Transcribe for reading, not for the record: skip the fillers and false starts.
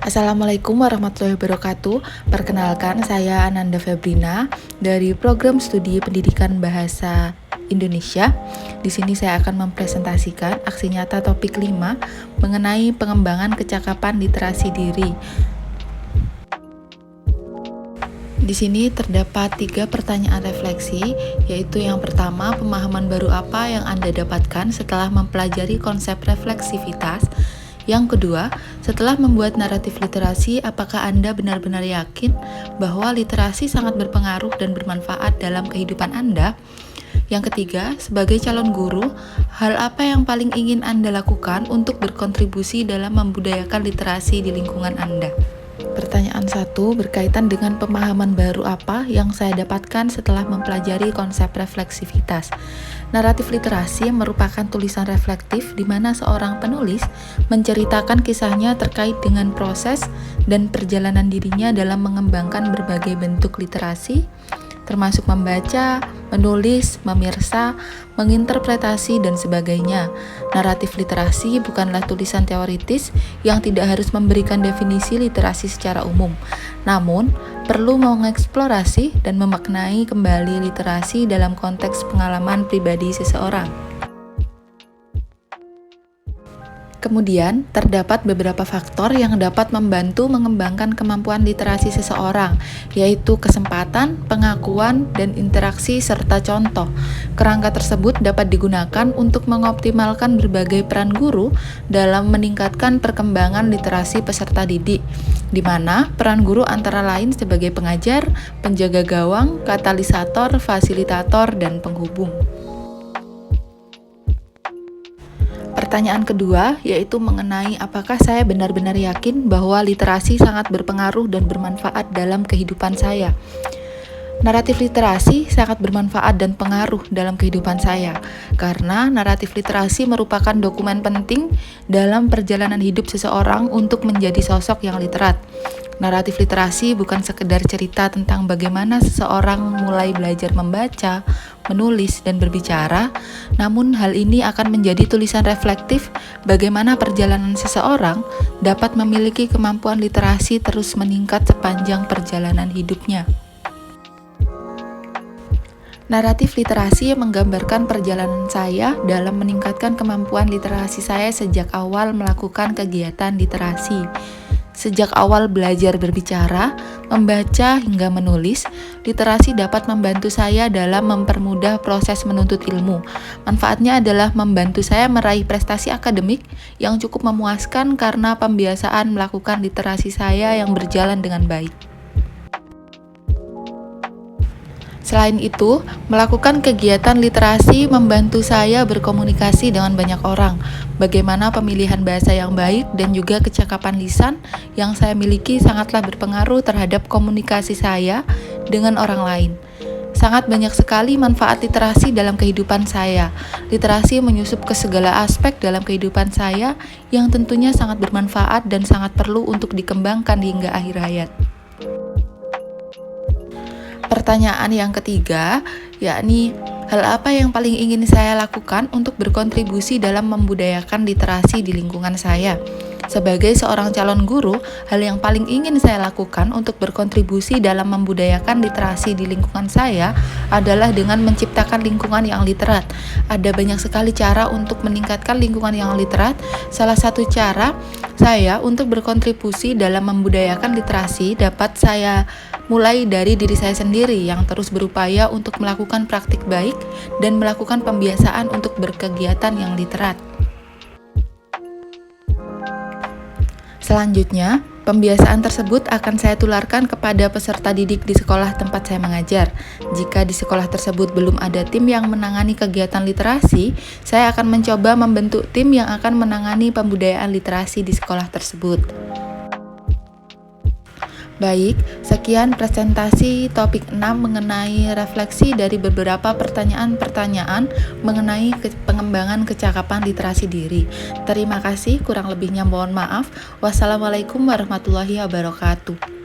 Assalamualaikum warahmatullahi wabarakatuh. Perkenalkan, saya Ananda Febrina dari Program Studi Pendidikan Bahasa Indonesia. Di sini saya akan mempresentasikan aksi nyata topik 5 mengenai pengembangan kecakapan literasi diri. Di sini terdapat 3 pertanyaan refleksi, yaitu yang pertama, pemahaman baru apa yang Anda dapatkan setelah mempelajari konsep refleksivitas? Yang kedua, setelah membuat naratif literasi, apakah Anda benar-benar yakin bahwa literasi sangat berpengaruh dan bermanfaat dalam kehidupan Anda? Yang ketiga, sebagai calon guru, hal apa yang paling ingin Anda lakukan untuk berkontribusi dalam membudayakan literasi di lingkungan Anda? Pertanyaan 1 berkaitan dengan pemahaman baru apa yang saya dapatkan setelah mempelajari konsep refleksivitas. Naratif literasi merupakan tulisan reflektif di mana seorang penulis menceritakan kisahnya terkait dengan proses dan perjalanan dirinya dalam mengembangkan berbagai bentuk literasi, termasuk membaca, menulis, memirsa, menginterpretasi, dan sebagainya. Naratif literasi bukanlah tulisan teoritis yang tidak harus memberikan definisi literasi secara umum, namun perlu mengeksplorasi dan memaknai kembali literasi dalam konteks pengalaman pribadi seseorang. Kemudian, terdapat beberapa faktor yang dapat membantu mengembangkan kemampuan literasi seseorang, yaitu kesempatan, pengakuan, dan interaksi serta contoh. Kerangka tersebut dapat digunakan untuk mengoptimalkan berbagai peran guru dalam meningkatkan perkembangan literasi peserta didik, di mana peran guru antara lain sebagai pengajar, penjaga gawang, katalisator, fasilitator, dan penghubung. Pertanyaan kedua, yaitu mengenai apakah saya benar-benar yakin bahwa literasi sangat berpengaruh dan bermanfaat dalam kehidupan saya. Naratif literasi sangat bermanfaat dan pengaruh dalam kehidupan saya, karena naratif literasi merupakan dokumen penting dalam perjalanan hidup seseorang untuk menjadi sosok yang literat. Naratif literasi bukan sekedar cerita tentang bagaimana seseorang mulai belajar membaca, menulis, dan berbicara, namun hal ini akan menjadi tulisan reflektif bagaimana perjalanan seseorang dapat memiliki kemampuan literasi terus meningkat sepanjang perjalanan hidupnya. Naratif literasi menggambarkan perjalanan saya dalam meningkatkan kemampuan literasi saya sejak awal melakukan kegiatan literasi. Sejak awal belajar berbicara, membaca, hingga menulis, literasi dapat membantu saya dalam mempermudah proses menuntut ilmu. Manfaatnya adalah membantu saya meraih prestasi akademik yang cukup memuaskan karena pembiasaan melakukan literasi saya yang berjalan dengan baik. Selain itu, melakukan kegiatan literasi membantu saya berkomunikasi dengan banyak orang. Bagaimana pemilihan bahasa yang baik dan juga kecakapan lisan yang saya miliki sangatlah berpengaruh terhadap komunikasi saya dengan orang lain. Sangat banyak sekali manfaat literasi dalam kehidupan saya. Literasi menyusup ke segala aspek dalam kehidupan saya yang tentunya sangat bermanfaat dan sangat perlu untuk dikembangkan hingga akhir hayat. Pertanyaan yang ketiga, yakni hal apa yang paling ingin saya lakukan untuk berkontribusi dalam membudayakan literasi di lingkungan saya? Sebagai seorang calon guru, hal yang paling ingin saya lakukan untuk berkontribusi dalam membudayakan literasi di lingkungan saya adalah dengan menciptakan lingkungan yang literat. Ada banyak sekali cara untuk meningkatkan lingkungan yang literat. Salah satu cara saya untuk berkontribusi dalam membudayakan literasi dapat saya mulai dari diri saya sendiri yang terus berupaya untuk melakukan praktik baik dan melakukan pembiasaan untuk berkegiatan yang literat. Selanjutnya, pembiasaan tersebut akan saya tularkan kepada peserta didik di sekolah tempat saya mengajar. Jika di sekolah tersebut belum ada tim yang menangani kegiatan literasi, saya akan mencoba membentuk tim yang akan menangani pembudayaan literasi di sekolah tersebut. Baik, sekian presentasi topik 6 mengenai refleksi dari beberapa pertanyaan-pertanyaan mengenai pengembangan kecakapan literasi diri. Terima kasih, kurang lebihnya mohon maaf. Wassalamualaikum warahmatullahi wabarakatuh.